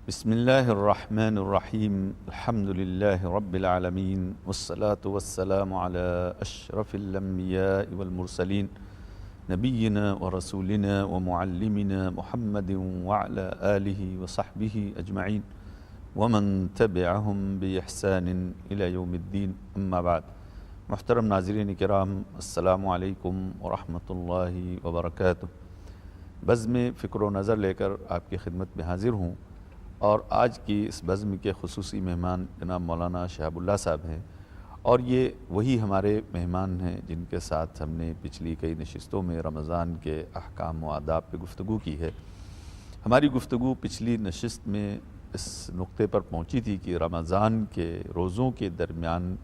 بسم اللہ الرحمن الرحیم الحمد للہ رب العالمین والصلاة والسلام علی اشرف الانبیاء والمرسلین نبینا ورسولنا ومعلمنا محمد وعلی آلہ وصحبہ اجمعین ومن تبعہم باحسان الی یوم الدین اما بعد۔ محترم ناظرین کرام، السلام علیکم ورحمۃ اللہ وبرکاتہ۔ بزم فکر و نظر لے کر آپ کی خدمت میں حاضر ہوں، اور آج کی اس بزم کے خصوصی مہمان جناب مولانا شہاب اللہ صاحب ہیں، اور یہ وہی ہمارے مہمان ہیں جن کے ساتھ ہم نے پچھلی کئی نشستوں میں رمضان کے احکام و آداب پہ گفتگو کی ہے۔ ہماری گفتگو پچھلی نشست میں اس نقطے پر پہنچی تھی کہ رمضان کے روزوں کے درمیان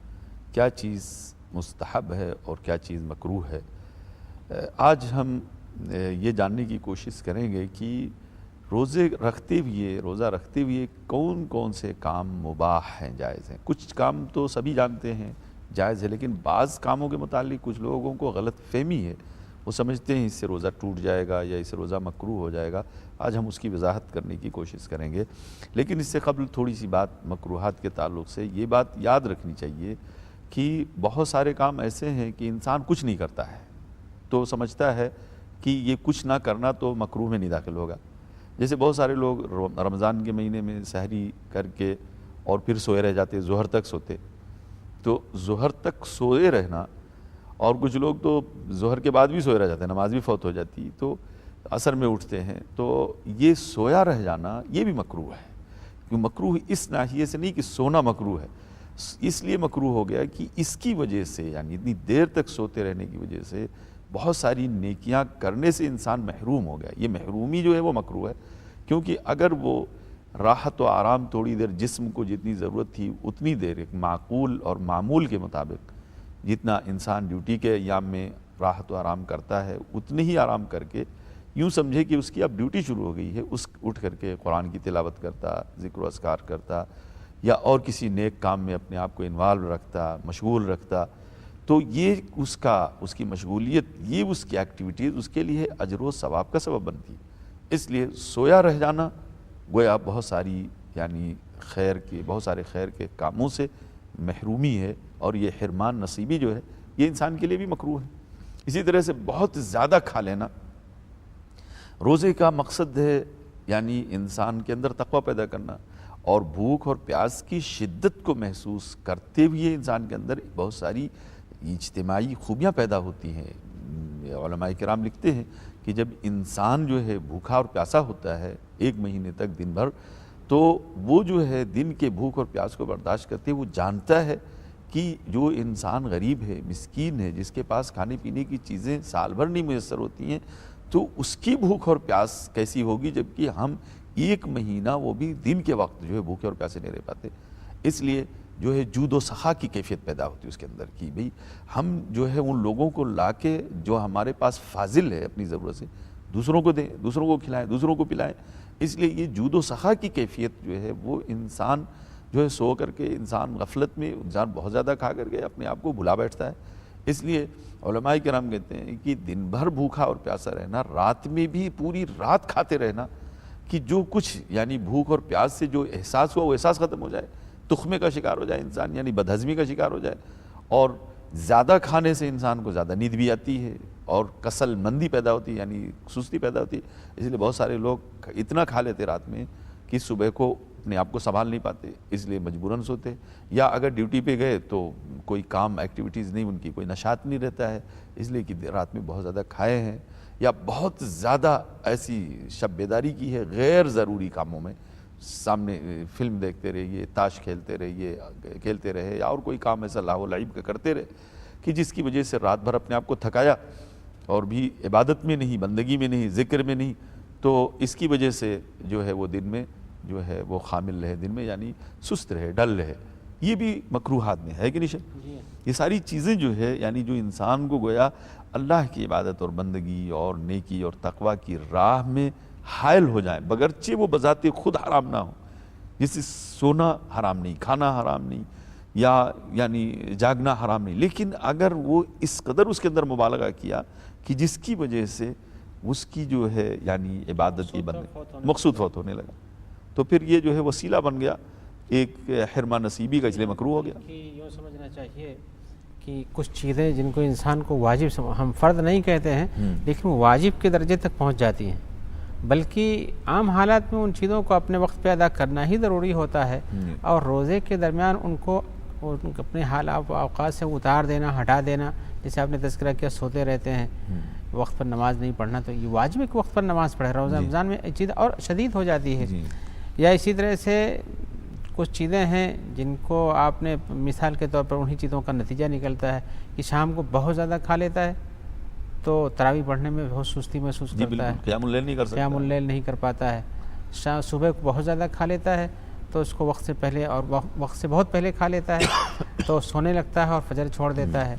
کیا چیز مستحب ہے اور کیا چیز مکروہ ہے۔ آج ہم یہ جاننے کی کوشش کریں گے کہ روزہ رکھتے ہوئے کون کون سے کام مباح ہیں، جائز ہیں۔ کچھ کام تو سبھی جانتے ہیں جائز ہے، لیکن بعض کاموں کے متعلق کچھ لوگوں کو غلط فہمی ہے، وہ سمجھتے ہیں اس سے روزہ ٹوٹ جائے گا یا اس سے روزہ مکروہ ہو جائے گا۔ آج ہم اس کی وضاحت کرنے کی کوشش کریں گے، لیکن اس سے قبل تھوڑی سی بات مکروہات کے تعلق سے یہ بات یاد رکھنی چاہیے کہ بہت سارے کام ایسے ہیں کہ انسان کچھ نہیں کرتا ہے تو سمجھتا ہے کہ یہ کچھ نہ کرنا تو مکروہ میں نہیں داخل ہوگا۔ جیسے بہت سارے لوگ رمضان کے مہینے میں سحری کر کے اور پھر سوئے رہ جاتے، ظہر تک سوتے، تو ظہر تک سوئے رہنا، اور کچھ لوگ تو ظہر کے بعد بھی سوئے رہ جاتے ہیں، نماز بھی فوت ہو جاتی تو عصر میں اٹھتے ہیں، تو یہ سویا رہ جانا یہ بھی مکروہ ہے۔ کیوں مکروہ؟ اس ناحیے سے نہیں کہ سونا مکروہ ہے، اس لیے مکروہ ہو گیا کہ اس کی وجہ سے، یعنی اتنی دیر تک سوتے رہنے کی وجہ سے بہت ساری نیکیاں کرنے سے انسان محروم ہو گیا۔ یہ محرومی جو ہے وہ مکروہ ہے، کیونکہ اگر وہ راحت و آرام تھوڑی دیر جسم کو جتنی ضرورت تھی اتنی دیر ایک معقول اور معمول کے مطابق جتنا انسان ڈیوٹی کے ایام میں راحت و آرام کرتا ہے اتنے ہی آرام کر کے یوں سمجھے کہ اس کی اب ڈیوٹی شروع ہو گئی ہے، اس اٹھ کر کے قرآن کی تلاوت کرتا، ذکر و اذکار کرتا، یا اور کسی نیک کام میں اپنے آپ کو انوالو رکھتا، مشغول رکھتا، تو یہ اس کی مشغولیت، یہ اس کی ایکٹیویٹیز اس کے لیے اجر و ثواب کا سبب بنتی۔ اس لیے سویا رہ جانا گویا بہت سارے خیر کے کاموں سے محرومی ہے، اور یہ حرمان نصیبی جو ہے یہ انسان کے لیے بھی مکروہ ہے۔ اسی طرح سے بہت زیادہ کھا لینا، روزے کا مقصد ہے یعنی انسان کے اندر تقوی پیدا کرنا، اور بھوک اور پیاس کی شدت کو محسوس کرتے ہوئے انسان کے اندر بہت ساری اجتماعی خوبیاں پیدا ہوتی ہیں۔ علماء کرام لکھتے ہیں کہ جب انسان جو ہے بھوکا اور پیاسا ہوتا ہے ایک مہینے تک دن بھر، تو وہ جو ہے دن کے بھوک اور پیاس کو برداشت کرتے وہ جانتا ہے کہ جو انسان غریب ہے، مسکین ہے، جس کے پاس کھانے پینے کی چیزیں سال بھر نہیں میسر ہوتی ہیں، تو اس کی بھوک اور پیاس کیسی ہوگی، جبکہ ہم ایک مہینہ وہ بھی دن کے وقت جو ہے بھوکے اور پیاسے نہیں رہ پاتے۔ اس لیے جو ہے جود و سخا کی کیفیت پیدا ہوتی ہے اس کے اندر، کہ بھئی ہم جو ہے ان لوگوں کو لا کے جو ہمارے پاس فاضل ہے اپنی ضرورت سے دوسروں کو دیں، دوسروں کو کھلائیں، دوسروں کو پلائیں۔ اس لیے یہ جود و سخا کی کیفیت جو ہے وہ انسان جو ہے سو کر کے، انسان غفلت میں، انسان بہت زیادہ کھا کر کے اپنے آپ کو بھلا بیٹھتا ہے۔ اس لیے علماء کرام کہتے ہیں کہ دن بھر بھوکا اور پیاسا رہنا، رات میں بھی پوری رات کھاتے رہنا، کہ جو کچھ یعنی بھوک اور پیاس سے جو احساس ہوا وہ احساس ختم ہو جائے، تخمے کا شکار ہو جائے انسان، یعنی بدہضمی کا شکار ہو جائے، اور زیادہ کھانے سے انسان کو زیادہ نیند بھی آتی ہے، اور کسل مندی پیدا ہوتی ہے، یعنی سستی پیدا ہوتی ہے۔ اس لیے بہت سارے لوگ اتنا کھا لیتے رات میں کہ صبح کو اپنے آپ کو سنبھال نہیں پاتے، اس لیے مجبوراً سوتے، یا اگر ڈیوٹی پہ گئے تو کوئی کام ایکٹیویٹیز نہیں، ان کی کوئی نشاط نہیں رہتا ہے، اس لیے کہ رات میں بہت زیادہ کھائے ہیں، یا بہت زیادہ ایسی شب بیداری کی ہے غیر ضروری کاموں میں، سامنے فلم دیکھتے رہیے، تاش کھیلتے رہے، یا اور کوئی کام ایسا لاہو و لعب کا کرتے رہے کہ جس کی وجہ سے رات بھر اپنے آپ کو تھکایا، اور بھی عبادت میں نہیں، بندگی میں نہیں، ذکر میں نہیں، تو اس کی وجہ سے جو ہے وہ دن میں جو ہے وہ خامل رہے، دن میں یعنی سست رہے، ڈل رہے۔ یہ بھی مکروہات میں ہے کہ نہیں؟ یہ ساری چیزیں جو ہے یعنی جو انسان کو گویا اللہ کی عبادت اور بندگی اور نیکی اور تقوی کی راہ میں حائل ہو جائیں، بگرچہ وہ بذات خود حرام نہ ہو، جیسے سونا حرام نہیں، کھانا حرام نہیں، یا یعنی جاگنا حرام نہیں، لیکن اگر وہ اس قدر اس کے اندر مبالغہ کیا کہ جس کی وجہ سے اس کی جو ہے یعنی عبادت کی بندگی مقصود فوت ہونے لگا، تو پھر یہ جو ہے وسیلہ بن گیا ایک حرمہ نصیبی کا، اس لیے مکروہ ہو گیا. یوں سمجھنا چاہیے کہ کچھ چیزیں جن کو انسان کو واجب ہم فرض نہیں کہتے ہیں لیکن وہ واجب کے درجے تک پہنچ جاتی ہیں، بلکہ عام حالات میں ان چیزوں کو اپنے وقت پہ ادا کرنا ہی ضروری ہوتا ہے، اور روزے کے درمیان ان کو اپنے حالات اوقات سے اتار دینا، ہٹا دینا، جیسے آپ نے تذکرہ کیا سوتے رہتے ہیں، وقت پر نماز نہیں پڑھنا، تو یہ واجب ہے کہ وقت پر نماز پڑھے. روزہ رمضان میں چیز اور شدید ہو جاتی ہے. یا اسی طرح سے کچھ چیزیں ہیں جن کو آپ نے مثال کے طور پر انہی چیزوں کا نتیجہ نکلتا ہے کہ شام کو بہت زیادہ کھا لیتا ہے تو تراویح پڑھنے میں بہت سستی محسوس کرتا ہے، قیام اللیل نہیں کر سکتا، قیام اللیل نہیں کر پاتا ہے. صبح کو بہت زیادہ کھا لیتا ہے تو اس کو وقت سے پہلے اور وقت سے بہت پہلے کھا لیتا ہے تو سونے لگتا ہے اور فجر چھوڑ دیتا ہے.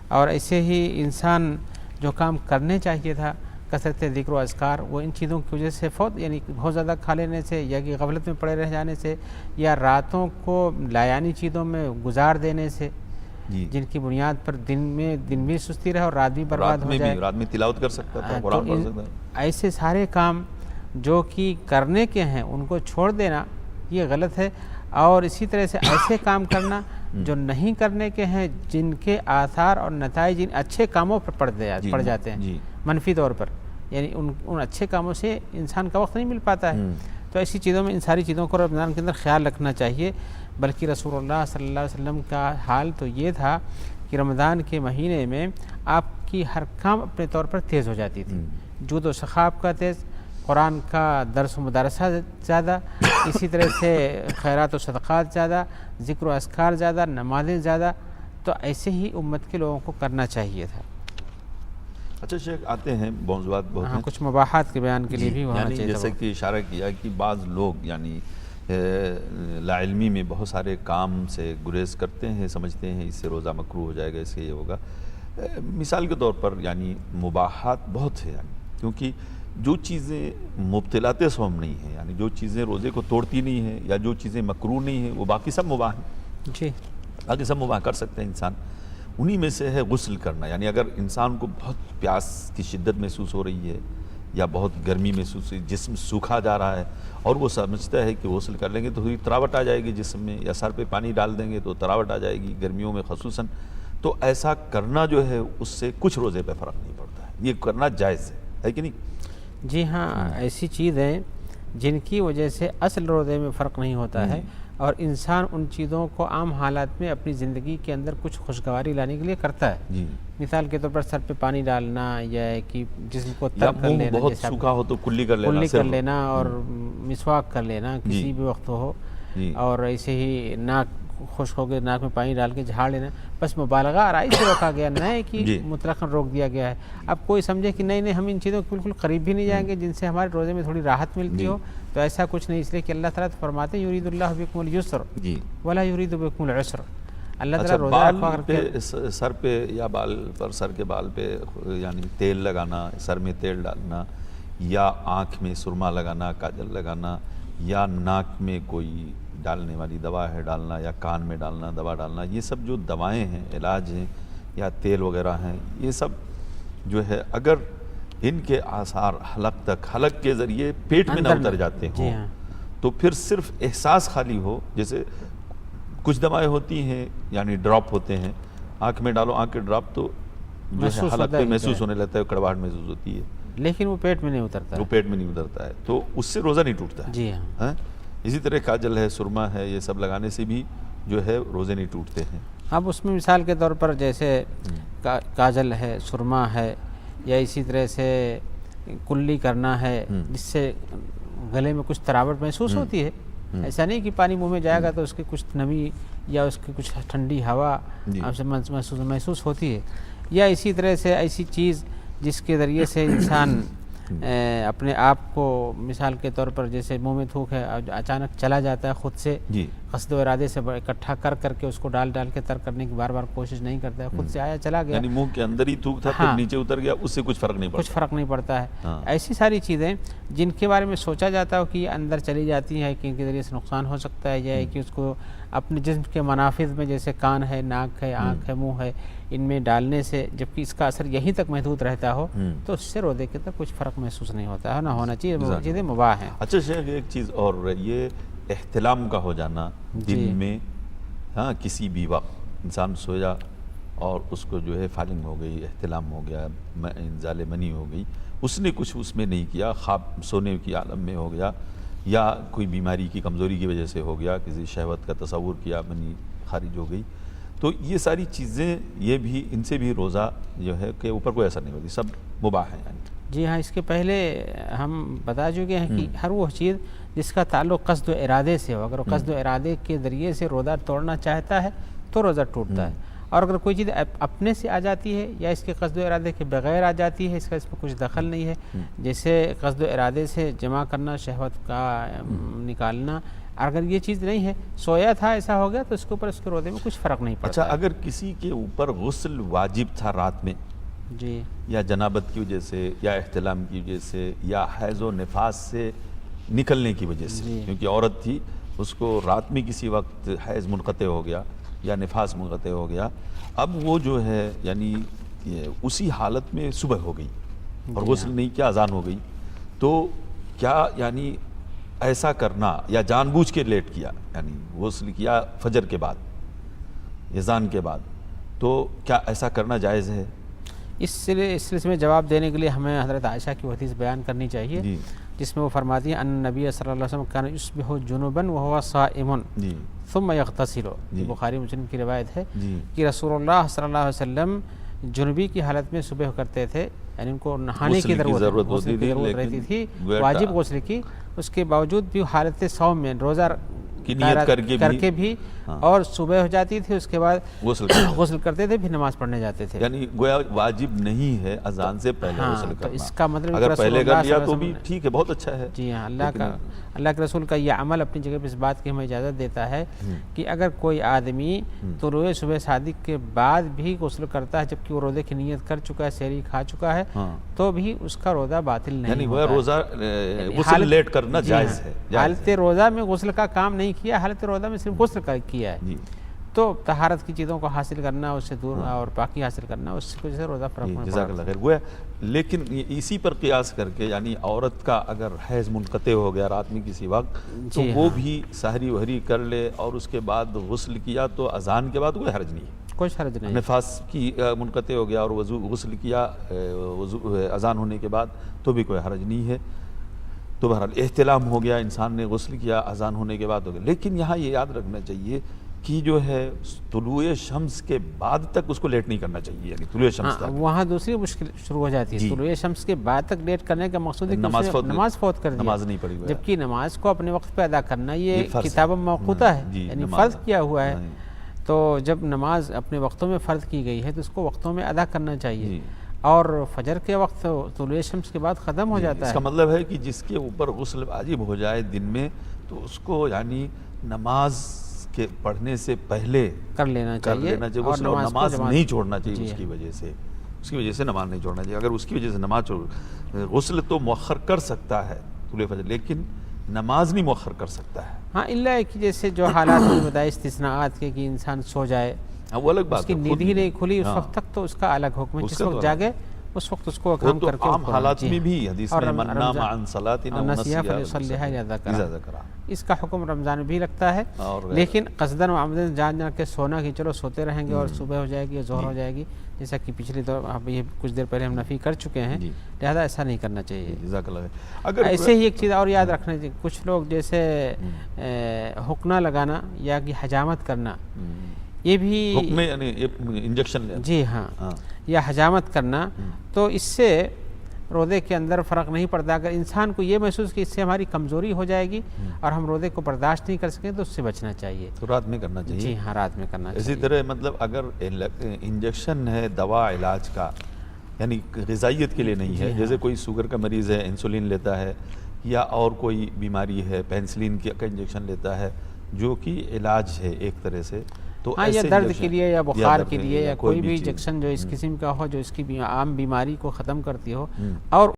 اور ایسے ہی انسان جو کام کرنے چاہیے تھا کثرت ذکر و اذکار، وہ ان چیزوں کی وجہ سے یعنی بہت زیادہ کھا لینے سے یا کہ غفلت میں پڑے رہ جانے سے یا راتوں کو لایانی چیزوں میں گزار دینے سے، جن کی بنیاد پر دن بھی سستی رہے اور رات بھی برباد ہو جائے. رات میں تلاوت کر سکتا تھا، قرآن پڑھ سکتا تھا. ایسے سارے کام جو کہ کرنے کے ہیں ان کو چھوڑ دینا یہ غلط ہے. اور اسی طرح سے ایسے کام کرنا جو نہیں کرنے کے ہیں، جن کے آثار اور نتائج ان اچھے کاموں پر پڑ جاتے ہیں منفی طور پر، یعنی ان اچھے کاموں سے انسان کا وقت نہیں مل پاتا ہے. تو ایسی چیزوں میں ان ساری چیزوں کو رمضان کے اندر خیال رکھنا چاہیے. بلکہ رسول اللہ صلی اللہ علیہ وسلم کا حال تو یہ تھا کہ رمضان کے مہینے میں آپ کی ہر کام اپنے طور پر تیز ہو جاتی تھی. جود و سخاف کا تیز، قرآن کا درس و مدارسہ زیادہ، اسی طرح سے خیرات و صدقات زیادہ، ذکر و اذکار زیادہ، نمازیں زیادہ. تو ایسے ہی امت کے لوگوں کو کرنا چاہیے تھا. اچھا شیخ، آتے ہیں موضوعات بہت ہیں، کچھ مباحات کے بیان کے لیے بھی ہونا چاہیے. جیسے کہ اشارہ کیا کہ بعض لوگ یعنی لا علمی میں بہت سارے کام سے گریز کرتے ہیں، سمجھتے ہیں اس سے روزہ مکروہ ہو جائے گا، اس سے یہ ہوگا. مثال کے طور پر یعنی مباحات بہت ہے، یعنی کیونکہ جو چیزیں مبتلات صوم نہیں ہیں، یعنی جو چیزیں روزے کو توڑتی نہیں ہیں یا جو چیزیں مکروہ نہیں ہیں، وہ باقی سب مباح ہیں. جی، باقی سب مباح کر سکتے ہیں انسان. انہی میں سے ہے غسل کرنا. یعنی اگر انسان کو بہت پیاس کی شدت محسوس ہو رہی ہے یا بہت گرمی محسوس ہے، جسم سوکھا جا رہا ہے اور وہ سمجھتا ہے کہ غسل کر لیں گے تو تھوڑی تراوٹ آ جائے گی جسم میں، یا سر پہ پانی ڈال دیں گے تو تراوٹ آ جائے گی گرمیوں میں خصوصاً، تو ایسا کرنا جو ہے اس سے کچھ روزے پہ فرق نہیں پڑتا ہے، یہ کرنا جائز ہے کہ نہیں؟ جی ہاں، ایسی چیزیں جن کی وجہ سے اصل روزے میں فرق نہیں ہوتا ہے، اور انسان ان چیزوں کو عام حالات میں اپنی زندگی کے اندر کچھ خوشگواری لانے کے لیے کرتا ہے. مثال کے طور پر سر پہ پانی ڈالنا، یا کہ جسم کو تر کر لینا، بہت سوکھا ہو تو کلی کر لینا اور مسواک کر لینا کسی بھی وقت ہو، اور ایسے ہی ناک خشک ہو گئے ناک میں پانی ڈال کے جھاڑ لینا. بس مبالغہ آرائی سے روکا گیا، نہ ہے کہ مطلقاً روک دیا گیا ہے. اب کوئی سمجھے کہ نہیں ہم ان چیزوں کے بالکل قریب بھی نہیں جائیں گے جن سے ہمارے روزے میں تھوڑی راحت ملتی ہو، تو ایسا کچھ نہیں. اس لیے کہ اللہ تعالیٰ فرماتے ہیں یرید اللہ بکم الیسر ولا یرید بکم العسر. اللہ تعالیٰ روزہ سر پہ یا بال پر، سر کے بال پہ یعنی تیل لگانا، سر میں تیل ڈالنا، یا آنکھ میں سرما لگانا، کاجل لگانا، یا ناک میں کوئی ڈالنے والی دوا ہے ڈالنا، یا کان میں ڈالنا دوا ڈالنا، یہ سب جو دوائیں ہیں، علاج ہیں یا تیل وغیرہ ہیں، یہ سب جو ہے اگر ان کے آثار حلق کے ذریعے پیٹ میں نہ اتر جاتے ہوں تو پھر صرف احساس خالی ہو. جیسے کچھ دوائیں ہوتی ہیں یعنی ڈراپ ہوتے ہیں، آنکھ میں ڈالو آنکھ کے ڈراپ تو جو ہے حلق پہ محسوس ہونے لگتا ہے، کڑواہٹ محسوس ہوتی ہے، لیکن وہ پیٹ میں نہیں اترتا، وہ پیٹ میں نہیں اترتا ہے، تو اس سے روزہ نہیں ٹوٹتا ہے. جی ہاں. اسی طرح کاجل ہے، سرما ہے، یہ سب لگانے سے بھی جو ہے روزے نہیں ٹوٹتے ہیں. اب اس میں مثال کے طور پر جیسے کاجل ہے، سرما ہے، یا اسی طرح سے کلی کرنا ہے جس سے گلے میں کچھ تراوٹ محسوس ہوتی ہے. ایسا نہیں کہ پانی منہ میں جائے گا تو اس کی کچھ نمی یا اس کی کچھ ٹھنڈی ہوا آپ سے محسوس ہوتی ہے. یا اسی طرح سے ایسی چیز جس کے ذریعے سے انسان اپنے آپ کو، مثال کے طور پر جیسے منہ میں تھوک ہے اچانک چلا جاتا ہے خود سے، قصد و ارادے سے اکٹھا کر کے اس کو ڈال کے تر کرنے کی بار بار کوشش نہیں کرتا ہے، خود سے آیا چلا گیا، یعنی منہ کے اندر ہی تھوک تھا پھر نیچے اتر گیا، اس سے کچھ فرق نہیں پڑتا ہے. ایسی ساری چیزیں جن کے بارے میں سوچا جاتا ہے کہ یہ اندر چلی جاتی ہے کہ ان کے ذریعے سے نقصان ہو سکتا ہے، یا کہ اس کو اپنے جسم کے منافذ میں جیسے کان ہے، ناک ہے، آنکھ ہے، منہ ہے، ان میں ڈالنے سے جبکہ اس کا اثر یہیں تک محدود رہتا ہو تو اس سے روزے کے اندر کچھ فرق محسوس نہیں ہوتا ہے، نہ ہونا چاہیے، وہ چیزیں مباح ہیں۔ اچھا شیخ ایک چیز اور، یہ احتلام کا ہو جانا دن میں، ہاں کسی بھی وقت انسان سویا اور اس کو جو ہے فالنگ ہو گئی، احتلام ہو گیا، انزال منی ہو گئی، اس نے کچھ اس میں نہیں کیا، خواب سونے کی عالم میں ہو گیا یا کوئی بیماری کی کمزوری کی وجہ سے ہو گیا، کسی شہوت کا تصور کیا، منی خارج ہو گئی، تو یہ ساری چیزیں یہ بھی ان سے بھی روزہ جو ہے کہ اوپر کوئی اثر نہیں ہوتی، سب مباح ہیں یعنی۔ جی ہاں، اس کے پہلے ہم بتا چکے ہیں کہ ہر وہ چیز جس کا تعلق قصد و ارادے سے ہو، اگر وہ قصد و ارادے کے ذریعے سے روزہ توڑنا چاہتا ہے تو روزہ ٹوٹتا ہے، اور اگر کوئی چیز اپنے سے آ جاتی ہے یا اس کے قصد و ارادے کے بغیر آ جاتی ہے، اس کا اس میں کچھ دخل نہیں ہے، جیسے قصد و ارادے سے جمع کرنا، شہوت کا نکالنا، اگر یہ چیز نہیں ہے، سویا تھا ایسا ہو گیا تو اس کے اوپر اس کے روزے میں کچھ فرق نہیں پڑتا۔ اچھا اگر کسی کے اوپر غسل واجب تھا رات میں، جی، یا جنابت کی وجہ سے یا احتلام کی وجہ سے یا حیض و نفاس سے نکلنے کی وجہ سے، کیونکہ عورت تھی اس کو رات میں کسی وقت حیض منقطع ہو گیا یا نفاس منقطع ہو گیا، اب وہ جو ہے یعنی اسی حالت میں صبح ہو گئی اور غسل نہیں کیا، اذان ہو گئی، تو کیا یعنی ایسا کرنا یا جان بوجھ کے لیٹ کیا، یعنی غسل کیا فجر کے بعد، اذان کے بعد، تو کیا ایسا کرنا جائز ہے؟ اس سلسلے میں جواب دینے کے لیے ہمیں حضرت عائشہ کی حدیث بیان کرنی چاہیے، جس میں وہ فرماتی ہیں ان نبی صلی اللہ علیہ وسلم کان یصبح جنبا وهو صائم ثم یغتسل، بخاری مسلم کی روایت ہے کہ رسول اللہ صلی اللہ علیہ وسلم جنبی کی حالت میں صبح کرتے تھے، یعنی ان کو نہانے کی ضرورت رہتی تھی، واجب غسل کی، اس کے باوجود بھی حالت صوم میں روزہ کی نیت کر کے بھی اور صبح ہو جاتی تھی، اس کے بعد غسل کرتے تھے، پھر نماز پڑھنے جاتے تھے، یعنی گویا واجب نہیں ہے اذان سے پہلے غسل کرنا، تو اس کا مطلب اگر پہلے کر لیا تو بھی ٹھیک ہے، بہت اچھا ہے۔ جی ہاں، اللہ کے رسول کا یہ عمل اپنی جگہ پہ اس بات کی ہمیں اجازت دیتا ہے کہ اگر کوئی آدمی طلوع صبح صادق کے بعد بھی غسل کرتا ہے جبکہ وہ روزے کی نیت کر چکا ہے، سحری کھا چکا ہے، تو بھی اس کا روزہ باطل نہیں یعنی ہوتا، روزہ غسل لیٹ کرنا جائز ہے، حالت روزہ میں غسل کا کام نہیں کیا، حالت روزہ میں صرف غسل کیا ہے، تو طہارت کی چیزوں کو حاصل کرنا، اس سے دور اور پاکی حاصل کرنا، اس سے کچھ روزہ فرق میں جزاک اللہ خیر۔ گویا لیکن اسی پر قیاس کر کے یعنی عورت کا اگر حیض منقطع ہو گیا رات میں کسی وقت تو وہ بھی سحری وحری کر لے اور اس کے بعد غسل کیا تو اذان کے بعد کوئی حرج نہیں ہے، کوئی حرج نہیں، نفاس کی منقطع ہو گیا اور غسل کیا اذان ہونے کے بعد تو بھی کوئی حرج نہیں ہے، تو بہرحال احتلام ہو گیا، انسان نے غسل کیا اذان ہونے کے بعد ہو گیا، لیکن یہاں یہ یاد رکھنا چاہیے کہ جو ہے طلوع شمس کے بعد تک اس کو لیٹ نہیں کرنا چاہیے، یعنی طلوع شمس تک، وہاں دوسری مشکل شروع ہو جاتی ہے، طلوع شمس کے بعد تک لیٹ کرنے کا مقصود ہے کہ نماز فوت کر دیا، نماز نہیں پڑھی، جبکہ نماز کو اپنے وقت پہ ادا کرنا یہ کتاب موقوتہ ہے، یعنی فرض کیا ہوا ہے، تو جب نماز اپنے وقتوں میں فرض کی گئی ہے تو اس کو وقتوں میں ادا کرنا چاہیے، اور فجر کے وقت طلوع شمس کے بعد ختم ہو جاتا ہے، اس کا مطلب ہے کہ جس کے اوپر غسل واجب ہو جائے دن میں تو اس کو یعنی نماز کے پڑھنے سے پہلے کر لینا چاہیے، اور نماز نہیں چھوڑنا چاہیے، اس کی وجہ سے نماز نہیں چھوڑنا چاہیے، اگر اس کی وجہ سے نماز غسل تو مؤخر کر سکتا ہے طلوع فجر، لیکن نماز نہیں مؤخر کر سکتا ہے، ہاں الا کہ جیسے جو حالات میں بتائے استثناءات کے کہ انسان سو جائے، وہ الگ بات ہے، اس کی نیند ہی نہیں کھلی اس وقت تک تو اس کا الگ حکم ہے، جس وقت جاگے اس وقت اس کو کام کر کے عام حالات میں بھی حدیث میں من نام عن صلاۃ او نسیها فلیصلیها اذا ذکر، اس کا حکم رمضان بھی لگتا ہے، لیکن قصدن و عمدن جان کے سونا کہ چلو سوتے رہیں گے اور صبح ہو جائے گی ظہر ہو جائے گی، جیسا کہ پچھلی یہ کچھ دیر پہلے ہم نفی کر چکے ہیں، لہذا ایسا نہیں کرنا چاہیے۔ جزاک اللہ خیر۔ ایسے ہی ایک چیز اور یاد رکھنا چاہیے، کچھ لوگ جیسے حقنہ لگانا یا کہ حجامت کرنا، یہ بھی یعنی انجیکشن، جی ہاں، یا حجامت کرنا، تو اس سے روزے کے اندر فرق نہیں پڑتا، اگر انسان کو یہ محسوس کہ اس سے ہماری کمزوری ہو جائے گی اور ہم روزے کو برداشت نہیں کر سکیں تو اس سے بچنا چاہیے، تو رات میں کرنا چاہیے، جی ہاں رات میں کرنا چاہیے۔ اسی طرح مطلب اگر انجیکشن ہے دوا علاج کا، یعنی غذائیت کے لیے نہیں ہے، جیسے کوئی شوگر کا مریض ہے انسولین لیتا ہے یا اور کوئی بیماری ہے پینسلین کا انجیکشن لیتا ہے جو کہ علاج ہے ایک طرح سے، تو ہاں یا درد کے لیے یا بخار کے لیے یا کوئی بھی انجیکشن جو اس قسم کا ہو جو اس کی عام بیماری کو ختم کرتی ہو اور